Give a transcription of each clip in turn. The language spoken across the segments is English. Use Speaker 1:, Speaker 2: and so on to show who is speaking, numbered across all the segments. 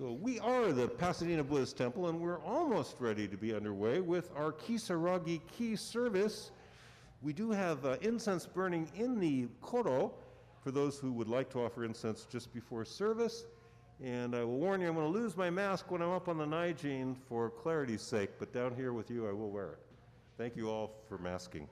Speaker 1: So we are the Pasadena Buddhist Temple, and we're almost ready to be underway with our Kisaragi Ki service. We do have incense burning in the koro for those who would like to offer incense just before service. And I will warn you, I'm going to lose my mask when I'm up on the Naijin for clarity's sake, but down here with you, I will wear it. Thank you all for masking.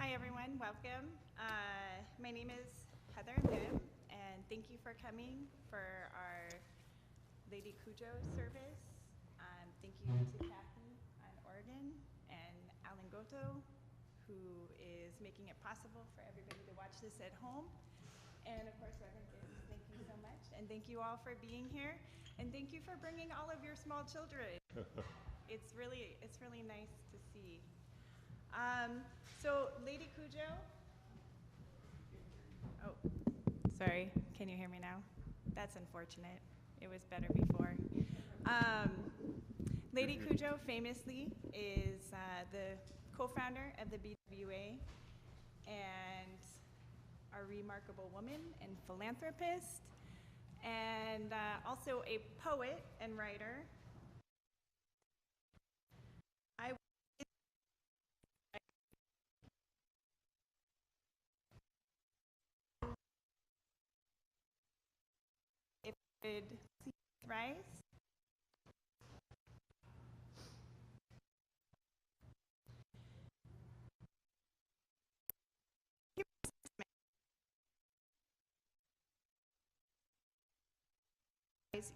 Speaker 2: Hi everyone, welcome. My name is Heather Lim, and thank you for coming for our Lady Kujo service. Thank you to Kathy on organ and Alan Goto, who is making it possible for everybody to watch this at home. And of course, Reverend Gibbs, thank you so much. And thank you all for being here. And thank you for bringing all of your small children. It's really nice to see. So Lady Kujo, Sorry, can you hear me now? That's unfortunate. It was better before. Lady Kujo famously is the co-founder of the BWA and a remarkable woman and philanthropist, and also a poet and writer. If you could please rise.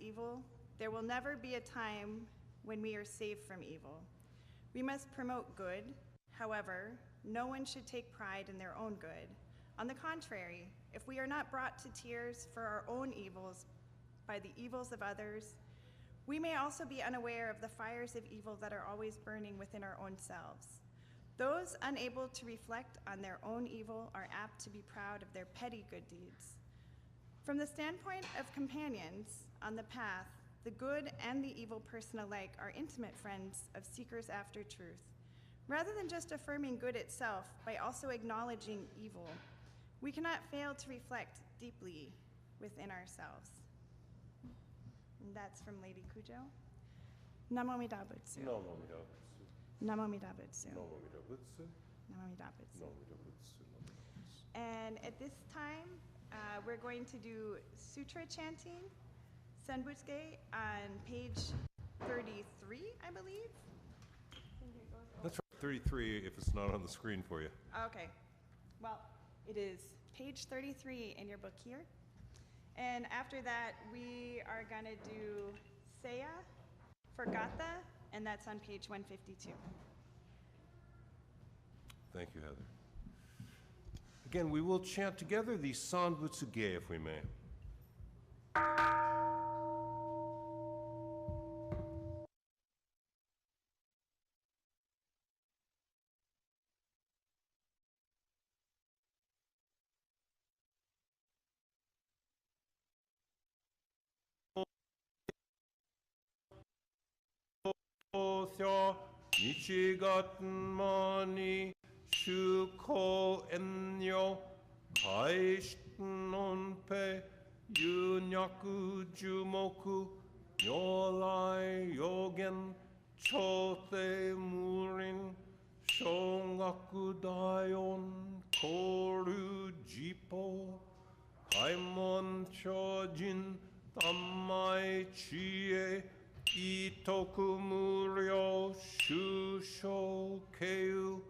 Speaker 2: Evil, there will never be a time when we are saved from evil. We must promote good. However, no one should take pride in their own good. On the contrary, if we are not brought to tears for our own evils by the evils of others, we may also be unaware of the fires of evil that are always burning within our own selves. Those unable to reflect on their own evil are apt to be proud of their petty good deeds. From the standpoint of companions on the path, the good and the evil person alike are intimate friends of seekers after truth. Rather than just affirming good itself by also acknowledging evil, we cannot fail to reflect deeply within ourselves. And that's from Lady Kujo. Namo Amida Butsu.
Speaker 1: Namo Amida Butsu.
Speaker 2: Namo Amida Butsu.
Speaker 1: Namo Amida Butsu.
Speaker 2: Namo Amida Butsu.
Speaker 1: Namo Amida Butsu.
Speaker 2: And at this time, we're going to do Sutra chanting, Senbutsuge, on page 33, I believe.
Speaker 1: That's right, 33 if it's not on the screen for you.
Speaker 2: Okay. Well, it is page 33 in your book here. And after that, we are going to do Seiya for Gatha, and that's on page 152.
Speaker 1: Thank you, Heather. Again, we will chant together the Sanbutsuge, if we may. Nichigatmani shuko enyo kaishtonpe yunyaku jumoku nyolai yogen chote murin shongaku daion koru jipo kaimon chojin tammai chie Itoku muryo shusho keu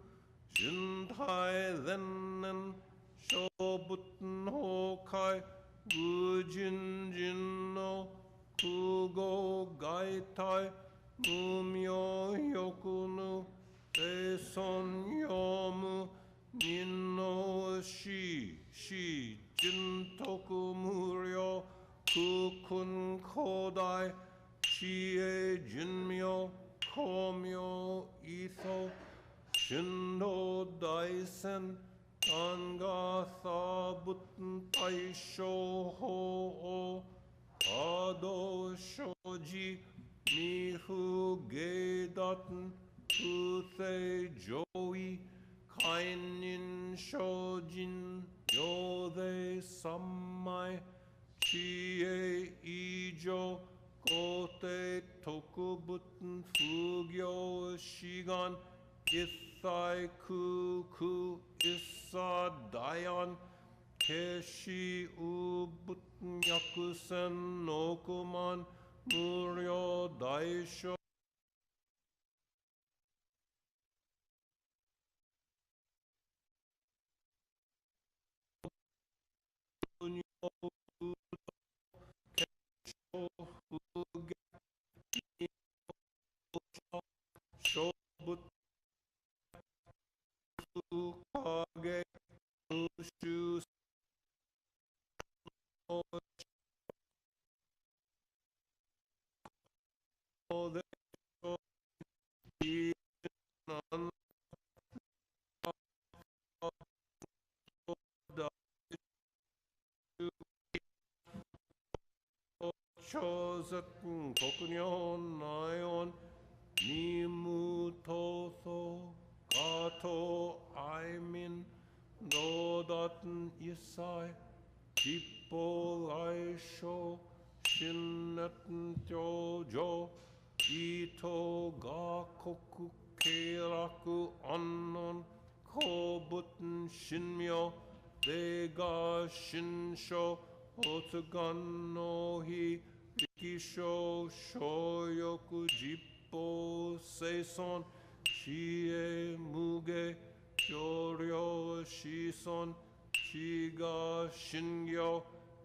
Speaker 1: juntai zennen shobuten hokai gujin jinno kugo gaitai mumyo yokunu teson yomu ninno shi jintoku muryo kukun kodai Chie Jinmyo Komyo Itho Shindo Daisen Tanga Thabuten Taisho Ho Ado Shoji Mihu Gedaten Tuthe Joi Kainin Shojin Yode Sammai Chie Ijo Kote Tokubuten Fugyo Shigan Ithai Kuku Issa Dayan Keshi Ubuten Yakusen Nokuman Muryo Daisho Kage Mushu choset kokunyon nayon nimu totho gato aimin nodaten isai Jippo aisho shinnetten jojo ito ga koku keiraku annon kobuten shinmyo dega shinsho otugan no hi rikisho shoyoku jippo seison shie muge kyoryo shison shiga shingyo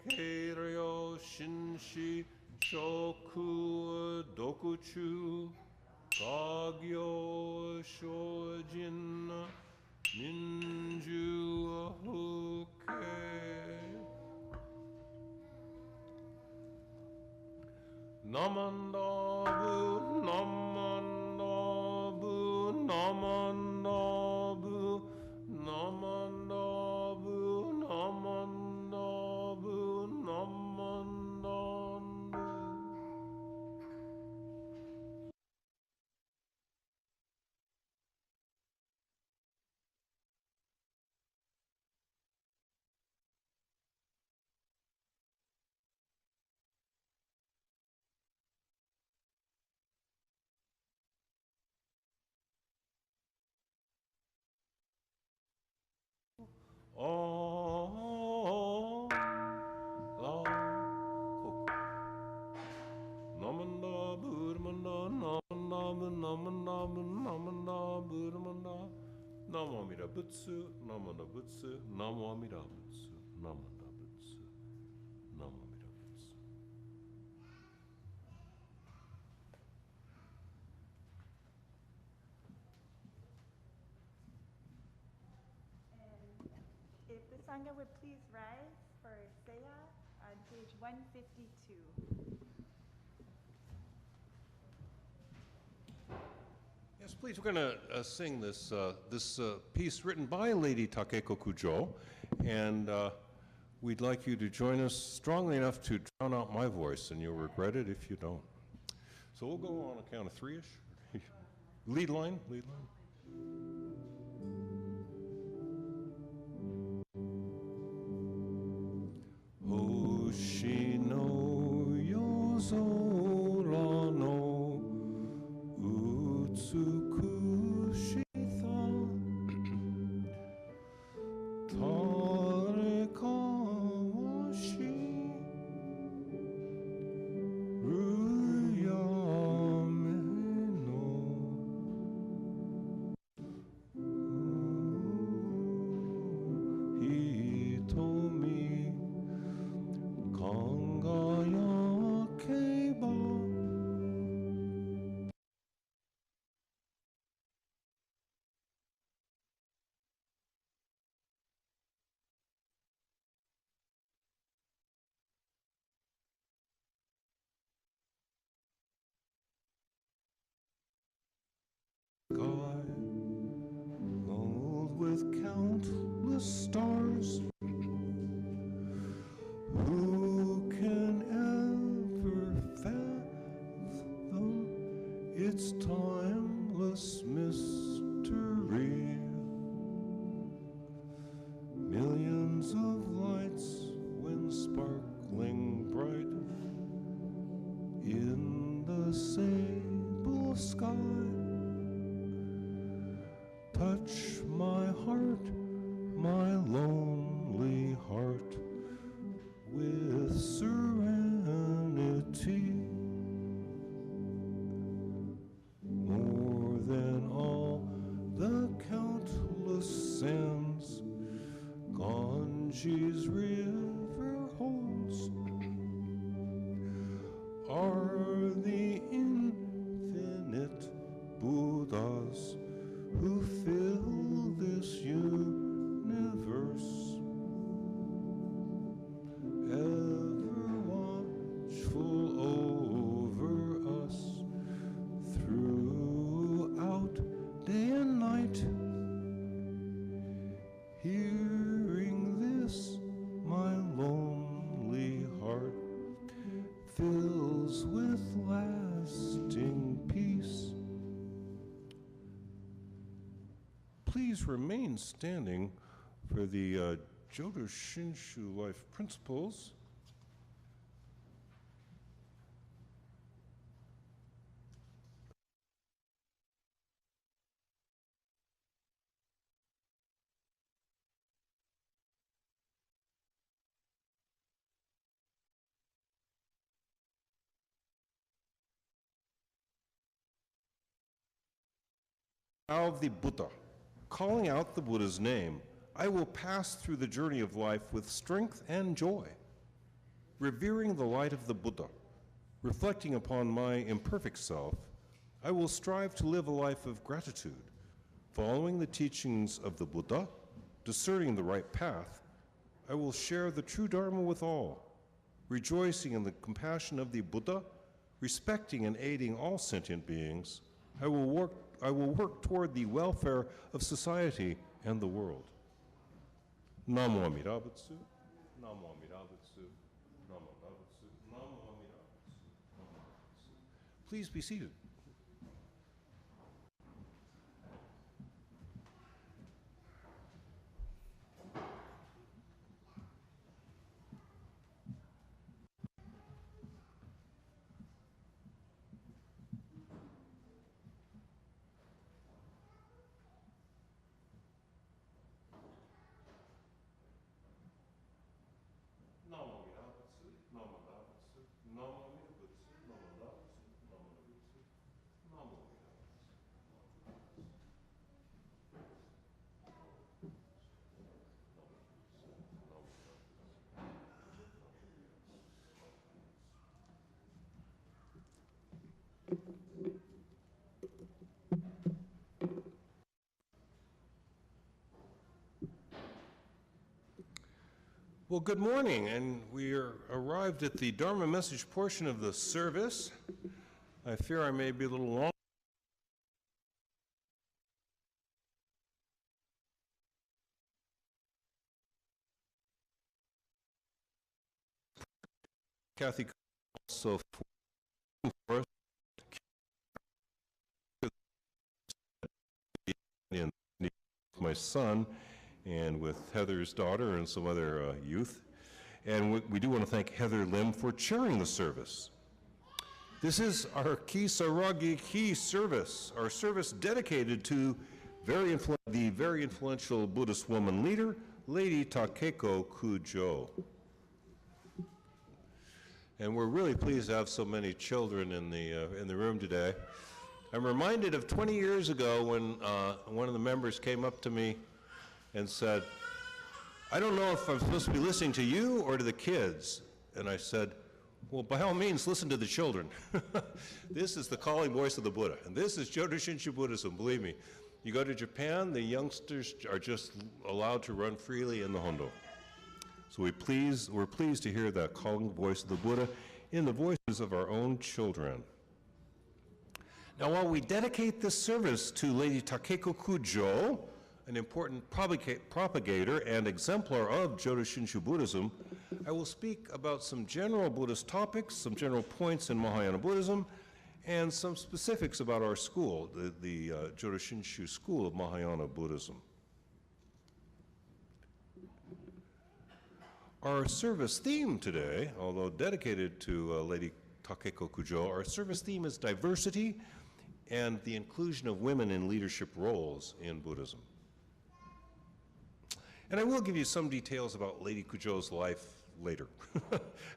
Speaker 1: keiryo shinshi shoku dokuchu kagyo shojin ninju huke namandabu namandabu namandabu namandabu namandabu namandabu Oh, la, ko. Namanda, Burmanda, Namanda, Namanda, Namanda, Burmanda, Namamira Butsu, Namanda Butsu, Namamira Butsu, Namanda Butsu, Namamira Butsu.
Speaker 2: If the Sangha would please rise for Seiya on page 152.
Speaker 1: Yes, please, we're going to sing this, piece written by Lady Takeko Kujo, and we'd like you to join us strongly enough to drown out my voice, and you'll regret it if you don't. So we'll go on a count of three-ish. Lead line, lead line. Hoshino yozora no utsukushitha tarekawashi ruyame no hitomi Kangaya Keba. Sky, gold with countless stars. Who can ever fathom its timeless mystery? Millions of lights when sparkling bright in the sable sky touch my heart, my lonely heart, with serenity. More than all the countless sands Ganges river holds are the infinite Buddhas who fill this universe. fills with lasting peace. Please remain standing for the Jodo Shinshu Life Principles. Of the Buddha, calling out the Buddha's name, I will pass through the journey of life with strength and joy. Revering the light of the Buddha, reflecting upon my imperfect self, I will strive to live a life of gratitude, following the teachings of the Buddha, discerning the right path. I will share the true Dharma with all, rejoicing in the compassion of the Buddha, respecting and aiding all sentient beings. I will work toward the welfare of society and the world. Namo Amida Butsu, Namo Amida Butsu, Namo Amida Butsu, Namo Amida Butsu, Namo Amida Butsu. Please be seated. Well, good morning, and we are arrived at the Dharma message portion of the service. I fear I may be a little long. Kathy also for us. My son, and with Heather's daughter and some other youth. And we do want to thank Heather Lim for chairing the service. This is our Kisaragi Ki service, our service dedicated to the very influential Buddhist woman leader, Lady Takeko Kujo. And we're really pleased to have so many children in the room today. I'm reminded of 20 years ago when one of the members came up to me and said, I don't know if I'm supposed to be listening to you or to the kids. And I said, well, by all means, listen to the children. This is the calling voice of the Buddha. And this is Jodo Shinshu Buddhism, believe me. You go to Japan, the youngsters are just allowed to run freely in the Hondo. So we're pleased to hear that calling voice of the Buddha in the voices of our own children. Now, while we dedicate this service to Lady Takeko Kujo, an important propagator and exemplar of Jodo Shinshu Buddhism, I will speak about some general Buddhist topics, some general points in Mahayana Buddhism, and some specifics about our school, the Jodo Shinshu School of Mahayana Buddhism. Our service theme today, although dedicated to Lady Takeko Kujo, our service theme is diversity and the inclusion of women in leadership roles in Buddhism. And I will give you some details about Lady Kujo's life later.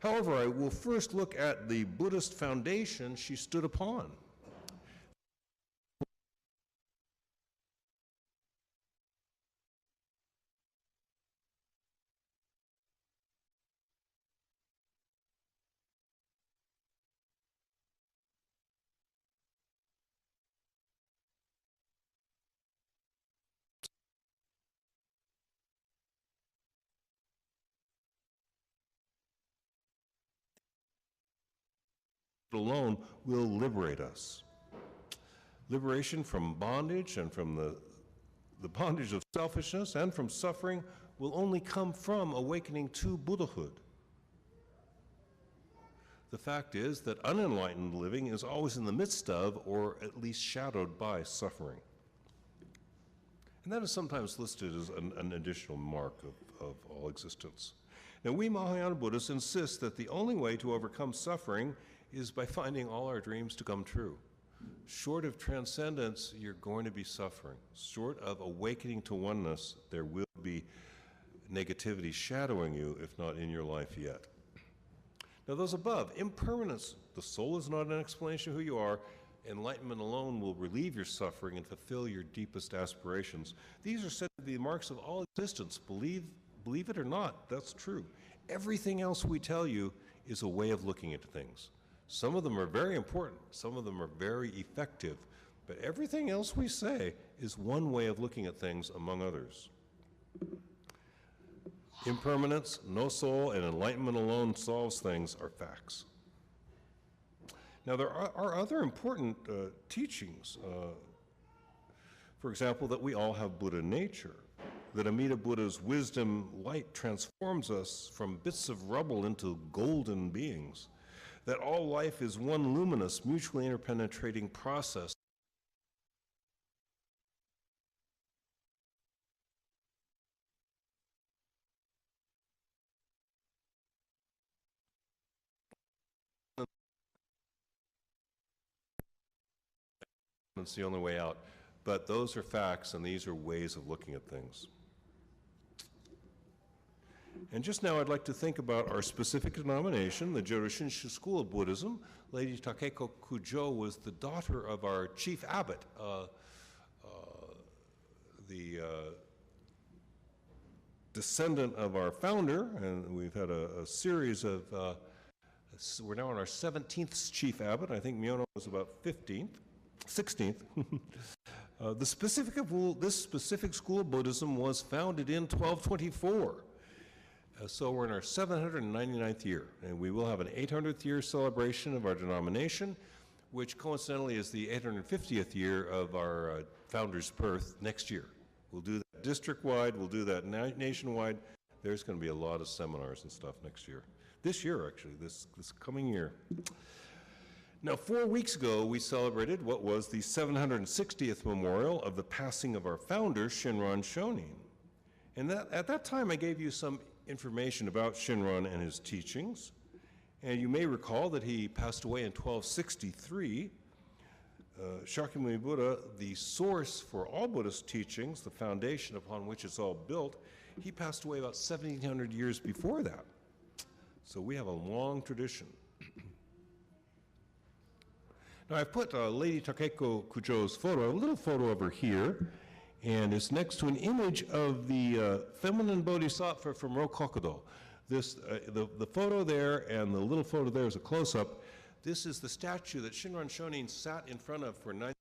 Speaker 1: However, I will first look at the Buddhist foundation she stood upon. Alone will liberate us. Liberation from bondage and from the bondage of selfishness and from suffering will only come from awakening to Buddhahood. The fact is that unenlightened living is always in the midst of, or at least shadowed by, suffering. And that is sometimes listed as an additional mark of all existence. Now, we Mahayana Buddhists insist that the only way to overcome suffering is by finding all our dreams to come true. Short of transcendence, you're going to be suffering. Short of awakening to oneness, there will be negativity shadowing you, if not in your life yet. Now, those above, impermanence, the soul is not an explanation of who you are. Enlightenment alone will relieve your suffering and fulfill your deepest aspirations. These are said to be the marks of all existence. Believe it or not, that's true. Everything else we tell you is a way of looking at things. Some of them are very important, some of them are very effective, but everything else we say is one way of looking at things among others. Impermanence, no soul, and enlightenment alone solves things are facts. Now, there are other important teachings. For example, that we all have Buddha nature, that Amida Buddha's wisdom light transforms us from bits of rubble into golden beings, that all life is one luminous, mutually interpenetrating process. It's the only way out. But those are facts, and these are ways of looking at things. And just now I'd like to think about our specific denomination, the Jodo Shinshu School of Buddhism. Lady Takeko Kujo was the daughter of our chief abbot, the descendant of our founder, and we've had a series of, we're now on our 17th chief abbot. I think Myono was about 16th. This specific school of Buddhism was founded in 1224. So we're in our 799th year, and we will have an 800th year celebration of our denomination, which coincidentally is the 850th year of our founder's birth next year. We'll do that district-wide, we'll do that nationwide. There's going to be a lot of seminars and stuff next year. This year, actually, this coming year. Now, 4 weeks ago, we celebrated what was the 760th memorial of the passing of our founder, Shinran Shonin. And at that time, I gave you some information about Shinran and his teachings. And you may recall that he passed away in 1263. Shakyamuni Buddha, the source for all Buddhist teachings, the foundation upon which it's all built, he passed away about 1,700 years before that. So we have a long tradition. Now, I've put Lady Takeko Kujo's photo, a little photo of her here, and it's next to an image of the feminine bodhisattva from Rokokodo. This, the photo there and the little photo there is a close-up. This is the statue that Shinran Shonin sat in front of for 9.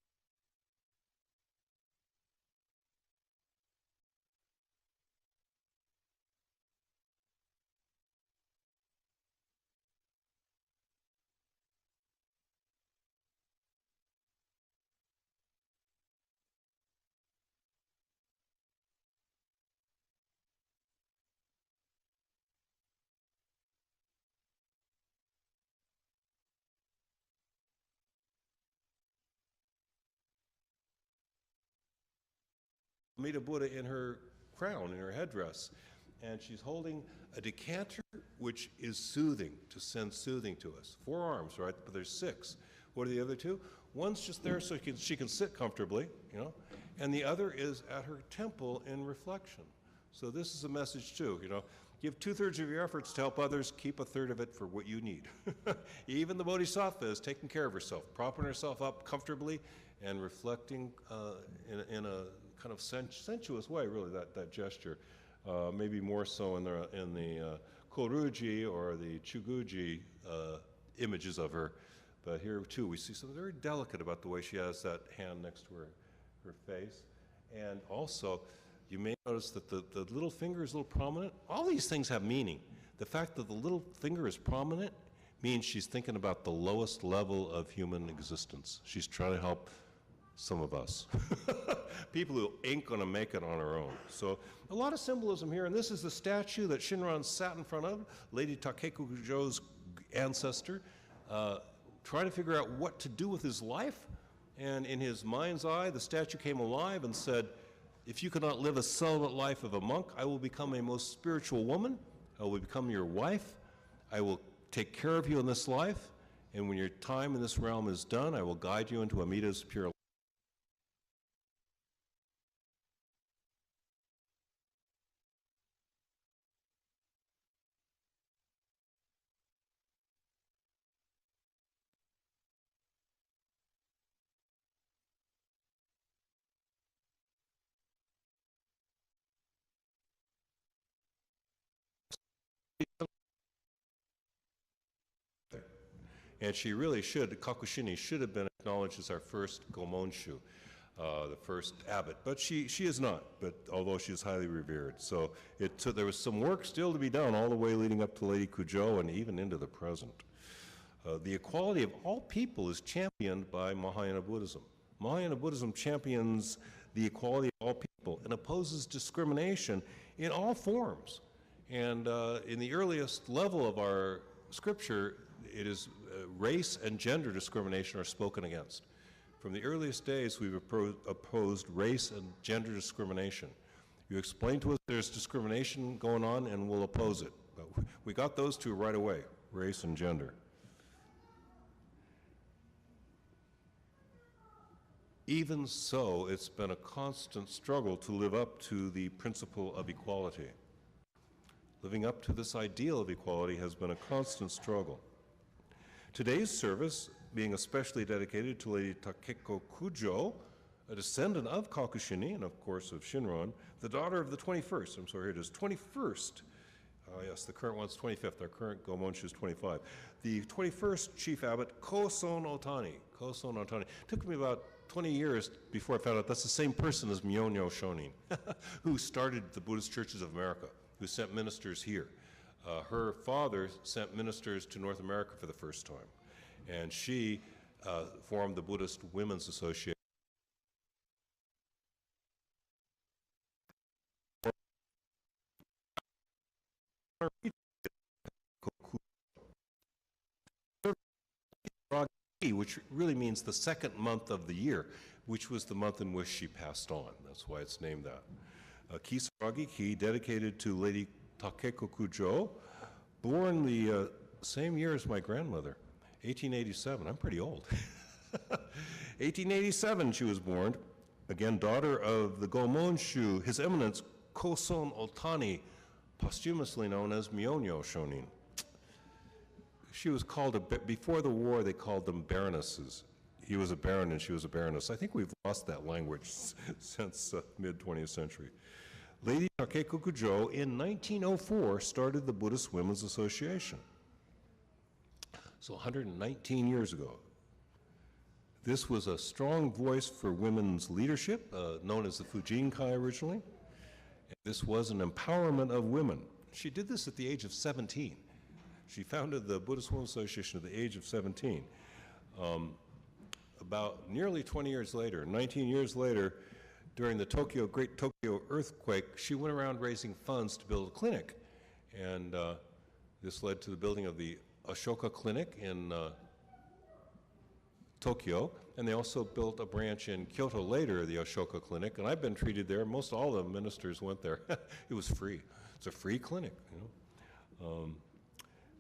Speaker 1: Amida Buddha in her crown, in her headdress, and she's holding a decanter which is soothing, to send soothing to us. 4 arms, right? But there's 6. What are the other 2? One's just there so she can sit comfortably, you know, and the other is at her temple in reflection. So this is a message too, you know. Give 2/3 of your efforts to help others, keep 1/3 of it for what you need. Even the bodhisattva is taking care of herself, propping herself up comfortably and reflecting in a kind of sensuous way, really, that gesture. Maybe more so in the Koruji or the Chuguji images of her. But here, too, we see something very delicate about the way she has that hand next to her face. And also, you may notice that the little finger is a little prominent. All these things have meaning. The fact that the little finger is prominent means she's thinking about the lowest level of human existence. She's trying to help some of us. People who ain't gonna make it on our own. So a lot of symbolism here, and this is the statue that Shinran sat in front of, Lady Takeko Kujo's ancestor. trying to figure out what to do with his life. And in his mind's eye, the statue came alive and said, if you cannot live a celibate life of a monk, I will become a most spiritual woman. I will become your wife. I will take care of you in this life. And when your time in this realm is done, I will guide you into Amida's pure life. And she really should, Kakushini should have been acknowledged as our first Gomonshu, the first abbot. But she is not, but although she is highly revered. So there was some work still to be done all the way leading up to Lady Kujo and even into the present. The equality of all people is championed by Mahayana Buddhism. Mahayana Buddhism champions the equality of all people and opposes discrimination in all forms. And in the earliest level of our scripture, it is race and gender discrimination are spoken against. From the earliest days, we've opposed race and gender discrimination. You explain to us there's discrimination going on and we'll oppose it. But we got those two right away, race and gender. Even so, it's been a constant struggle to live up to the principle of equality. Living up to this ideal of equality has been a constant struggle. Today's service, being especially dedicated to Lady Takeko Kujo, a descendant of Kakushini and of course of Shinron, the daughter of the 21st, I'm sorry, here it is, 21st, yes, the current one's 25th, our current Gomonshu is 25. The 21st Chief Abbot, Koson Otani. Koson Otani. Took me about 20 years before I found out that's the same person as Myonyo Shonin, who started the Buddhist Churches of America, who sent ministers here. Her father sent ministers to North America for the first time, and she formed the Buddhist Women's Association. Which really means the second month of the year, which was the month in which she passed on. That's why it's named that. Kisaragi Ki, dedicated to Lady Takeko Kujo, born the same year as my grandmother, 1887. I'm pretty old. 1887 she was born, again daughter of the Gomonshu, His Eminence Koson Otani, posthumously known as Myonyo Shonin. She was called, before the war they called them baronesses. He was a baron and she was a baroness. I think we've lost that language since mid-20th century. Lady Takeko Kujo in 1904 started the Buddhist Women's Association. So 119 years ago. This was a strong voice for women's leadership, known as the Fujinkai originally. And this was an empowerment of women. She did this at the age of 17. She founded the Buddhist Women's Association at the age of 17. About nearly 20 years later, 19 years later, during the Great Tokyo earthquake, she went around raising funds to build a clinic. And this led to the building of the Ashoka Clinic in Tokyo. And they also built a branch in Kyoto later, the Ashoka Clinic. And I've been treated there. Most all the ministers went there. It was free. It's a free clinic, you know.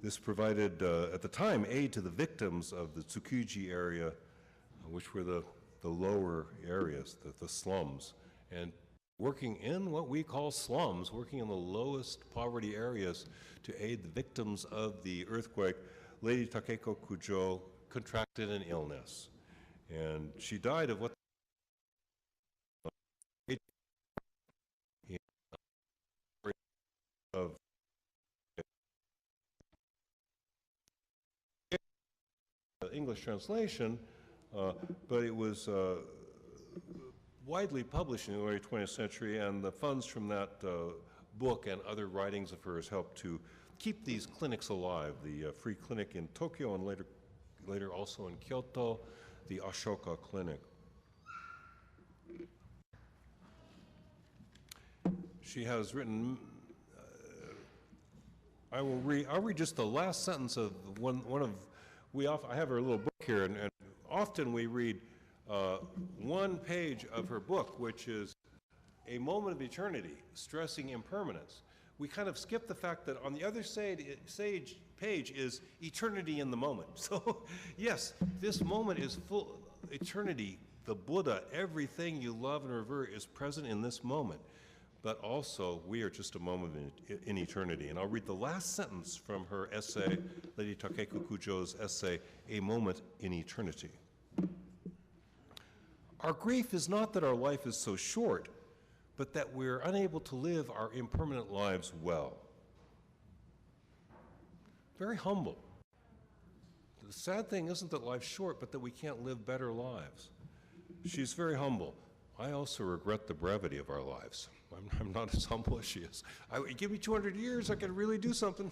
Speaker 1: This provided, at the time, aid to the victims of the Tsukuji area, which were the lower areas, the slums. And working in what we call slums, working in the lowest poverty areas to aid the victims of the earthquake, Lady Takeko Kujo contracted an illness. And she died of what of English translation, but it was widely published in the early 20th century, and the funds from that book and other writings of hers helped to keep these clinics alive. The free clinic in Tokyo and later also in Kyoto, the Ashoka Clinic. She has written, I'll read just the last sentence of one I have her little book here, and often we read one page of her book, which is A Moment of Eternity, stressing impermanence. We kind of skip the fact that on the other page is eternity in the moment. So yes, this moment is full eternity. The Buddha, everything you love and revere is present in this moment. But also, we are just a moment in eternity. And I'll read the last sentence from her essay, Lady Takeku Kujo's essay, A Moment in Eternity. Our grief is not that our life is so short, but that we're unable to live our impermanent lives well. Very humble. The sad thing isn't that life's short, but that we can't live better lives. She's very humble. I also regret the brevity of our lives. I'm not as humble as she is. Give me 200 years, I could really do something.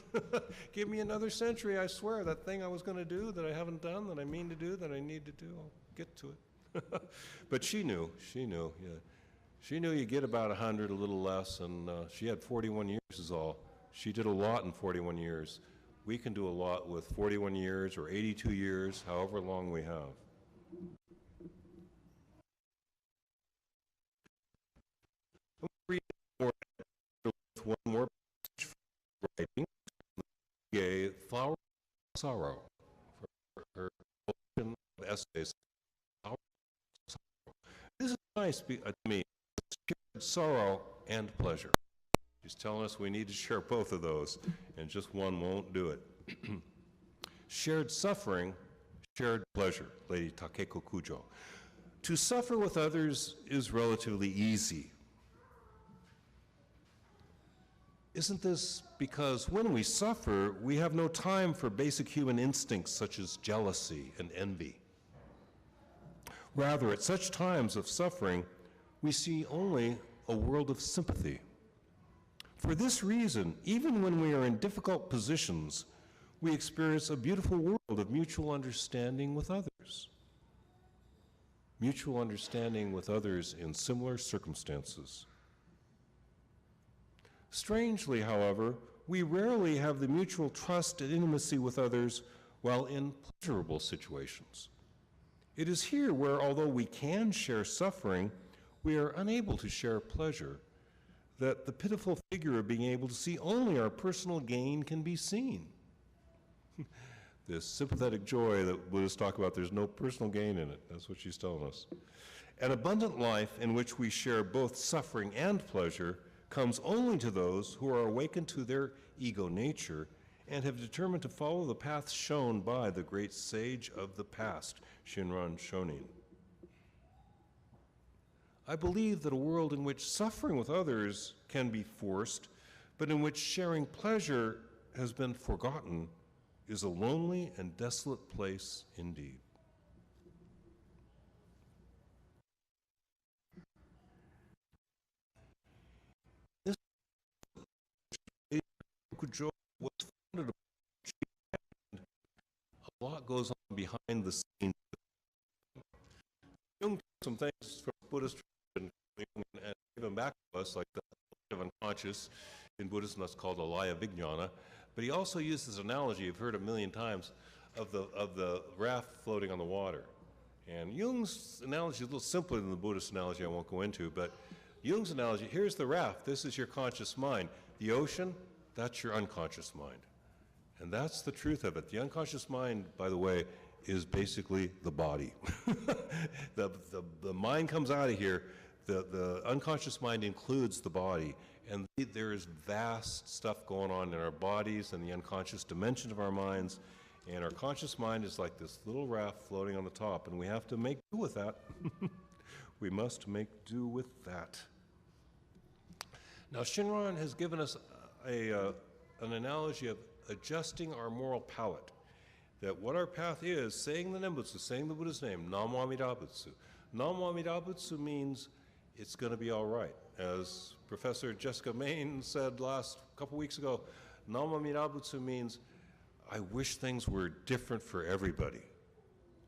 Speaker 1: Give me another century, I swear, that thing I was going to do that I haven't done, that I mean to do, that I need to do, I'll get to it. But she knew, yeah. She knew you get about 100, a little less, and she had 41 years is all. She did a lot in 41 years. We can do a lot with 41 years or 82 years, however long we have. One more writing, a flower of sorrow, for her collection of essays. Flower of sorrow. This is nice to me, sorrow and pleasure. She's telling us we need to share both of those, and just one won't do it. Shared suffering, shared pleasure, Lady Takeku Kujo. To suffer with others is relatively easy. Isn't this because when we suffer, we have no time for basic human instincts such as jealousy and envy? Rather, at such times of suffering, we see only a world of sympathy. For this reason, even when we are in difficult positions, we experience a beautiful world of mutual understanding with others. Mutual understanding with others in similar circumstances. Strangely, however, we rarely have the mutual trust and intimacy with others while in pleasurable situations. It is here where, although we can share suffering, we are unable to share pleasure, that the pitiful figure of being able to see only our personal gain can be seen. This sympathetic joy that Buddhists talk about, there's no personal gain in it. That's what she's telling us. An abundant life in which we share both suffering and pleasure comes only to those who are awakened to their ego nature and have determined to follow the path shown by the great sage of the past, Shinran Shonin. I believe that a world in which suffering with others can be forced, but in which sharing pleasure has been forgotten, is a lonely and desolate place indeed. Kujo was founded a lot goes on behind the scenes. Jung took some things from Buddhist tradition and gave them back to us, like the of unconscious in Buddhism that's called alaya vijnana. But he also used this analogy you've heard a million times of the raft floating on the water. And Jung's analogy is a little simpler than the Buddhist analogy I won't go into, but Jung's analogy, here's the raft, this is your conscious mind. The ocean, that's your unconscious mind. And that's the truth of it. The unconscious mind, by the way, is basically the body. the mind comes out of here, the unconscious mind includes the body, and there is vast stuff going on in our bodies and the unconscious dimension of our minds, and our conscious mind is like this little raft floating on the top, and we have to make do with that. We must make do with that. Now, Shinran has given us an analogy of adjusting our moral palate, that what our path is, saying the Nembutsu, saying the Buddha's name, Namo Amida Butsu. Namo Amida Butsu means it's going to be all right. As Professor Jessica Main said couple weeks ago, Namo Amida Butsu means, I wish things were different for everybody.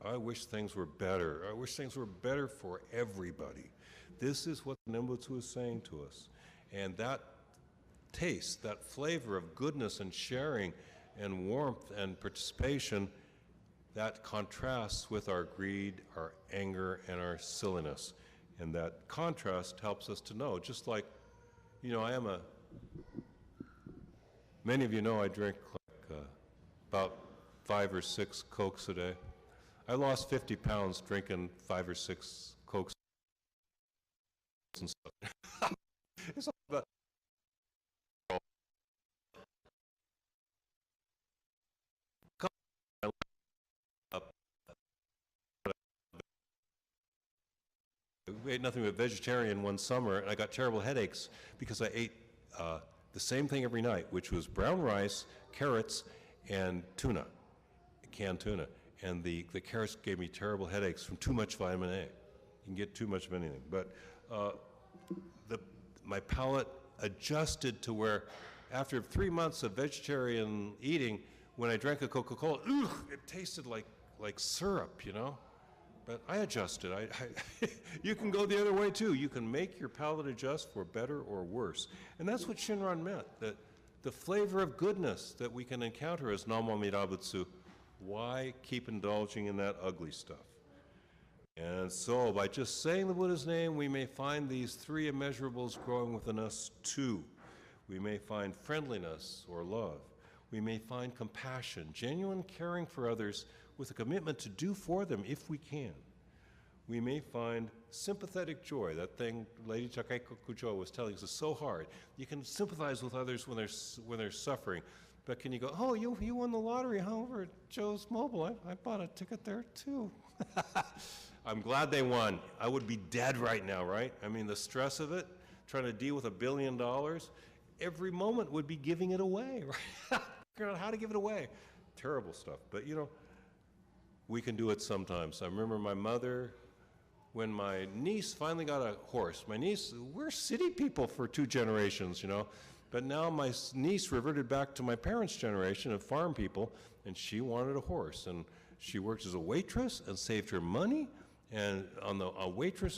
Speaker 1: I wish things were better. I wish things were better for everybody. This is what the Nembutsu is saying to us. And that taste, that flavor of goodness and sharing and warmth and participation that contrasts with our greed, our anger, and our silliness. And that contrast helps us to know, just like, you know, many of you know I drink like about 5 or 6 Cokes a day. I lost 50 pounds drinking 5 or 6 Cokes and stuff. It's all about we ate nothing but vegetarian one summer, and I got terrible headaches because I ate the same thing every night, which was brown rice, carrots, and tuna, canned tuna. And the carrots gave me terrible headaches from too much vitamin A. You can get too much of anything. But my palate adjusted to where after 3 months of vegetarian eating, when I drank a Coca-Cola, it tasted like syrup, you know? But I adjusted. You can go the other way too. You can make your palate adjust for better or worse. And that's what Shinran meant, that the flavor of goodness that we can encounter as Namo Amida Butsu, why keep indulging in that ugly stuff? And so by just saying the Buddha's name, we may find these 3 immeasurables growing within us too. We may find friendliness or love. We may find compassion, genuine caring for others with a commitment to do for them if we can. We may find sympathetic joy. That thing Lady Kujo was telling us is so hard. You can sympathize with others when they're suffering, but can you go, oh, you won the lottery, huh, over at Joe's Mobile? I bought a ticket there too. I'm glad they won. I would be dead right now, right? I mean, the stress of it, trying to deal with $1 billion, every moment would be giving it away, right? Figuring out how to give it away. Terrible stuff, but you know, we can do it sometimes. I remember my mother, when my niece finally got a horse. My niece, we're city people for 2 generations, you know, but now my niece reverted back to my parents' generation of farm people, and she wanted a horse, and she worked as a waitress and saved her money, and on a waitress.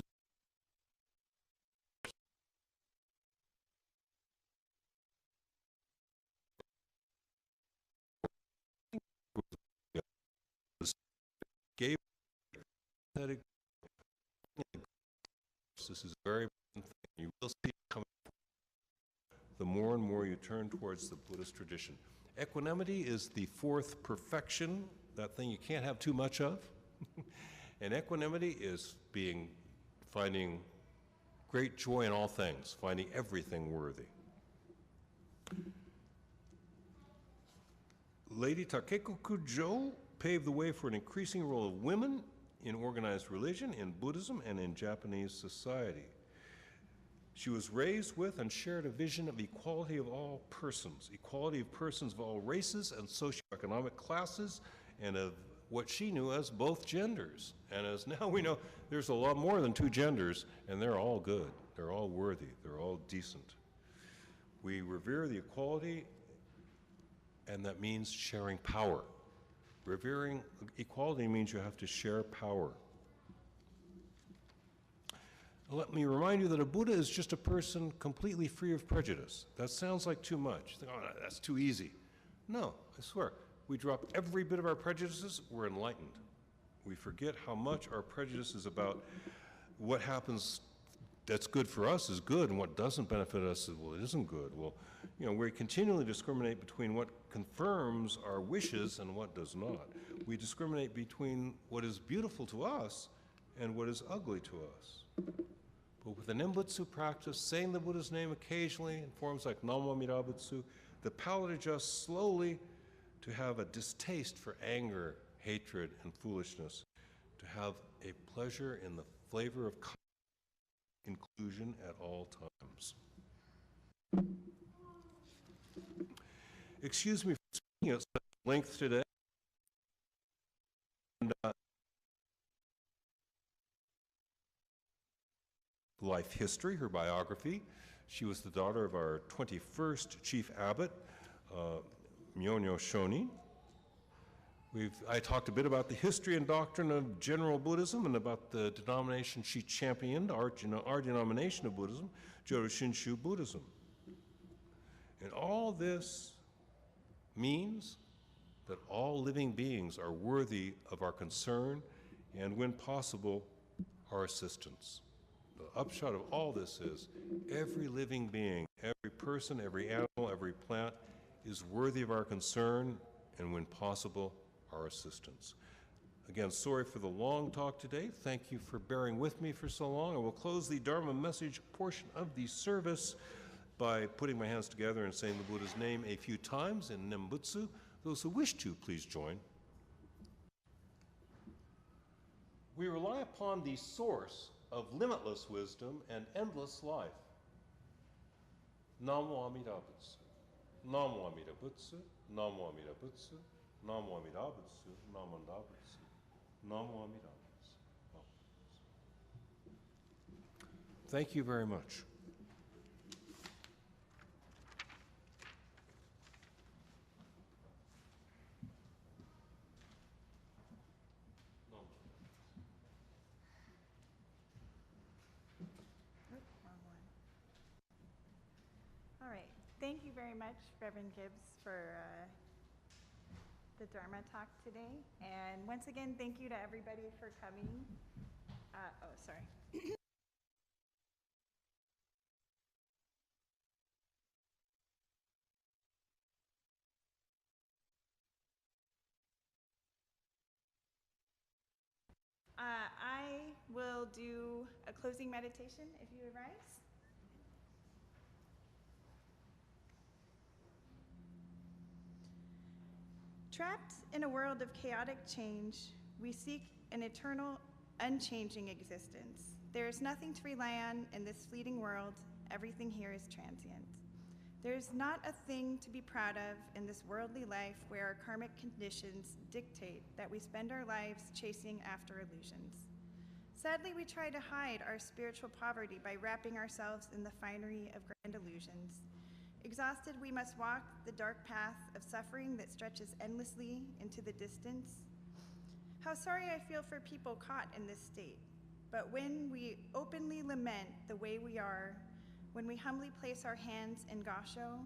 Speaker 1: Gave this is a very important thing. You will see it coming the more and more you turn towards the Buddhist tradition. Equanimity is the 4th perfection, that thing you can't have too much of. And equanimity is finding great joy in all things, finding everything worthy. Lady KathyKumagai paved the way for an increasing role of women in organized religion, in Buddhism, and in Japanese society. She was raised with and shared a vision of equality of all persons, equality of persons of all races and socioeconomic classes, and of what she knew as both genders. And as now we know, there's a lot more than 2 genders, and they're all good, they're all worthy, they're all decent. We revere the equality, and that means sharing power. Revering equality means you have to share power. Let me remind you that a Buddha is just a person completely free of prejudice. That sounds like too much. You think, oh, that's too easy. No, I swear. We drop every bit of our prejudices, we're enlightened. We forget how much our prejudice is about what happens that's good for us is good, and what doesn't benefit us is, well, it isn't good. Well, you know, we continually discriminate between what confirms our wishes and what does not. We discriminate between what is beautiful to us and what is ugly to us. But with the Nembutsu practice, saying the Buddha's name occasionally in forms like Namo Amida Butsu, the palate adjusts slowly to have a distaste for anger, hatred, and foolishness, to have a pleasure in the flavor of inclusion at all times. Excuse me for speaking at such length today. And, life history, her biography. She was the daughter of our 21st chief abbot, Myonyo Shonin. I talked a bit about the history and doctrine of general Buddhism and about the denomination she championed, our denomination of Buddhism, Jodo Shinshu Buddhism. And all this means that all living beings are worthy of our concern and, when possible, our assistance. The upshot of all this is every living being, every person, every animal, every plant is worthy of our concern and, when possible, our assistance. Again, sorry for the long talk today. Thank you for bearing with me for so long. I will close the Dharma message portion of the service by putting my hands together and saying the Buddha's name a few times in Nembutsu. Those who wish to, please join. We rely upon the source of limitless wisdom and endless life. Namo Amida Butsu. Namo Amida Butsu. Namo Amida Butsu. Namo Amida Butsu. Namo Amida Butsu. Namo Amida Butsu. Thank you very much.
Speaker 2: All right. Thank you very much, Reverend Gibbs, for the Dharma talk today. And once again, thank you to everybody for coming. Sorry. I will do a closing meditation if you would rise. Trapped in a world of chaotic change, we seek an eternal, unchanging existence. There is nothing to rely on in this fleeting world. Everything here is transient. There is not a thing to be proud of in this worldly life where our karmic conditions dictate that we spend our lives chasing after illusions. Sadly, we try to hide our spiritual poverty by wrapping ourselves in the finery of grand illusions. Exhausted, we must walk the dark path of suffering that stretches endlessly into the distance. How sorry I feel for people caught in this state. But when we openly lament the way we are, when we humbly place our hands in Gassho,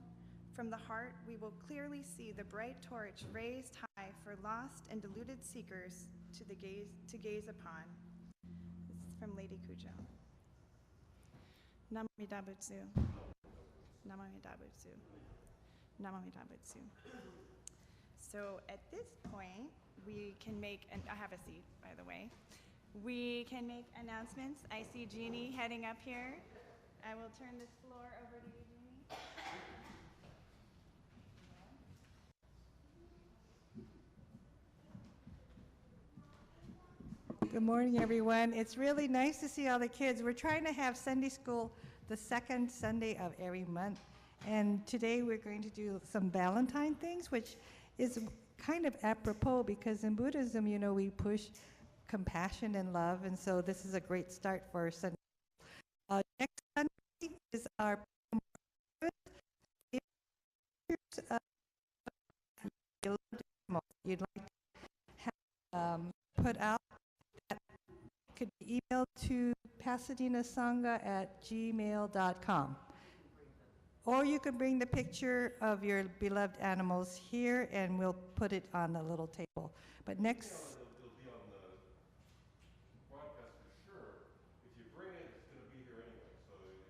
Speaker 2: from the heart we will clearly see the bright torch raised high for lost and deluded seekers to gaze upon. This is from Lady Kujo. Namo Amida Butsu. Namo Amida Butsu. Namo Amida Butsu. So at this point, we can make, and I have a seat, by the way. We can make announcements. I see Jeannie heading up here. I will turn this floor over to you, Jeannie.
Speaker 3: Good morning, everyone. It's really nice to see all the kids. We're trying to have Sunday school the second Sunday of every month. And today we're going to do some Valentine things, which is kind of apropos because in Buddhism, you know, we push compassion and love. And so this is a great start for Sunday. Next Sunday is our you'd like to have put out that could be emailed to pasadenasangha@gmail.com. Or you can bring the picture of your beloved animals here and we'll put it on the little table. But next...
Speaker 1: It'll be on the broadcast for sure. If you bring it, it's going to be here anyway. So if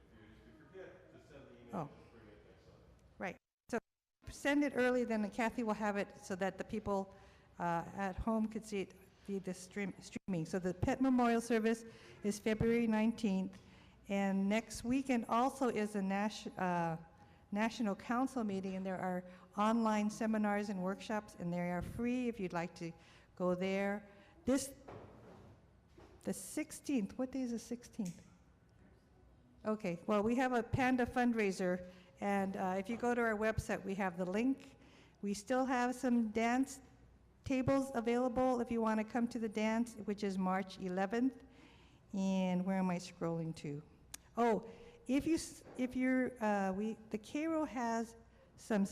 Speaker 1: you forget to send the email, just bring it next Sunday. Right.
Speaker 3: So send it early, then Kathy will have it so that the people at home could see it via the streaming. So the Pet Memorial Service is February 19th. And next weekend also is a National Council meeting, and there are online seminars and workshops, and they are free if you'd like to go there. The 16th, what day is the 16th? Okay, well, we have a Panda fundraiser, and if you go to our website, we have the link. We still have some dance tables available if you want to come to the dance, which is March 11th. And where am I scrolling to? Oh, the Cairo has some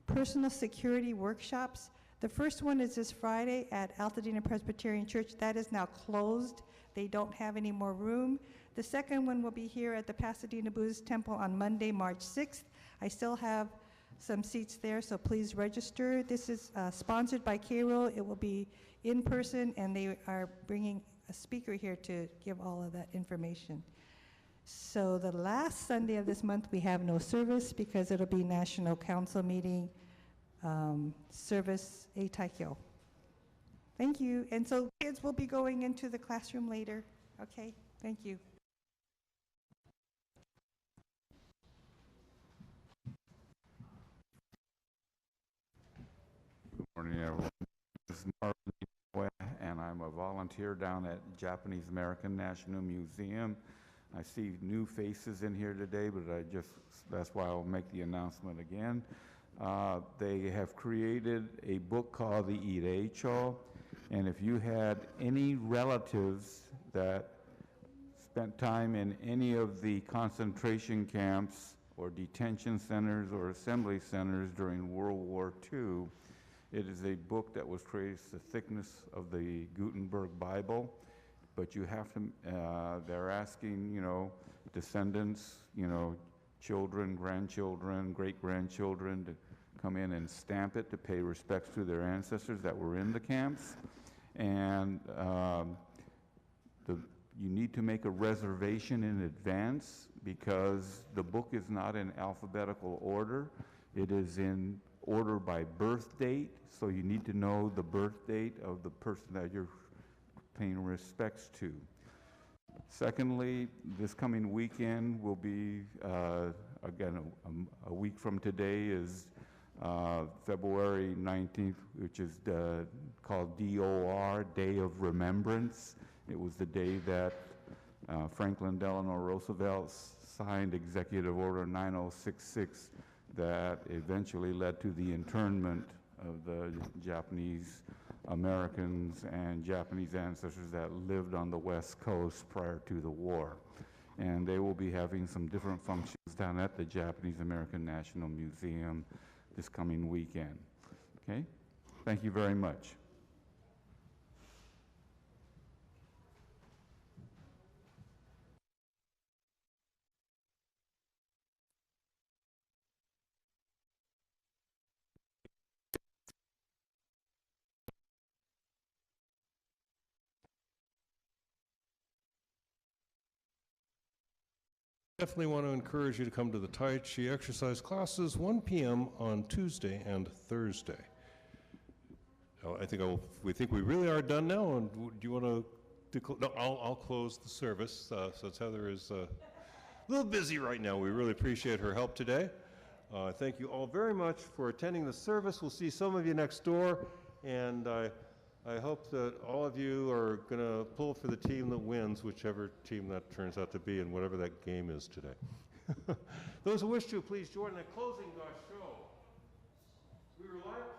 Speaker 3: personal security workshops. The first one is this Friday at Altadena Presbyterian Church. That is now closed. They don't have any more room. The second one will be here at the Pasadena Buddhist Temple on Monday, March 6th. I still have some seats there, so please register. This is sponsored by Cairo. It will be in person, and they are bringing a speaker here to give all of that information. So the last Sunday of this month, we have no service because it'll be National Council meeting, service Eitaikyo. Thank you. And so kids will be going into the classroom later. Okay, thank you.
Speaker 4: Good morning, everyone. This is Marvin, and I'm a volunteer down at Japanese American National Museum. I see new faces in here today, but that's why I'll make the announcement again. They have created a book called the Ireicho, and if you had any relatives that spent time in any of the concentration camps or detention centers or assembly centers during World War II, it is a book that was created. It's the thickness of the Gutenberg Bible, but you have to, they're asking, descendants, children, grandchildren, great-grandchildren to come in and stamp it to pay respects to their ancestors that were in the camps. And you need to make a reservation in advance because the book is not in alphabetical order. It is in order by birth date, so you need to know the birth date of the person that you're paying respects to. Secondly, this coming weekend will be, again, a week from today is February 19th, which is called DOR, Day of Remembrance. It was the day that Franklin Delano Roosevelt signed Executive Order 9066 that eventually led to the internment of the Japanese Americans and Japanese ancestors that lived on the West Coast prior to the war. And they will be having some different functions down at the Japanese American National Museum this coming weekend. Okay? Thank you very much.
Speaker 1: Definitely want to encourage you to come to the Tai Chi exercise classes, 1 p.m. on Tuesday and Thursday. We think we really are done now, and do you want to no, I'll close the service, since Heather is a little busy right now. We really appreciate her help today. Thank you all very much for attending the service. We'll see some of you next door, and I hope that all of you are going to pull for the team that wins, whichever team that turns out to be, and whatever that game is today. Those who wish to, please join in the closing Gasho. We rely upon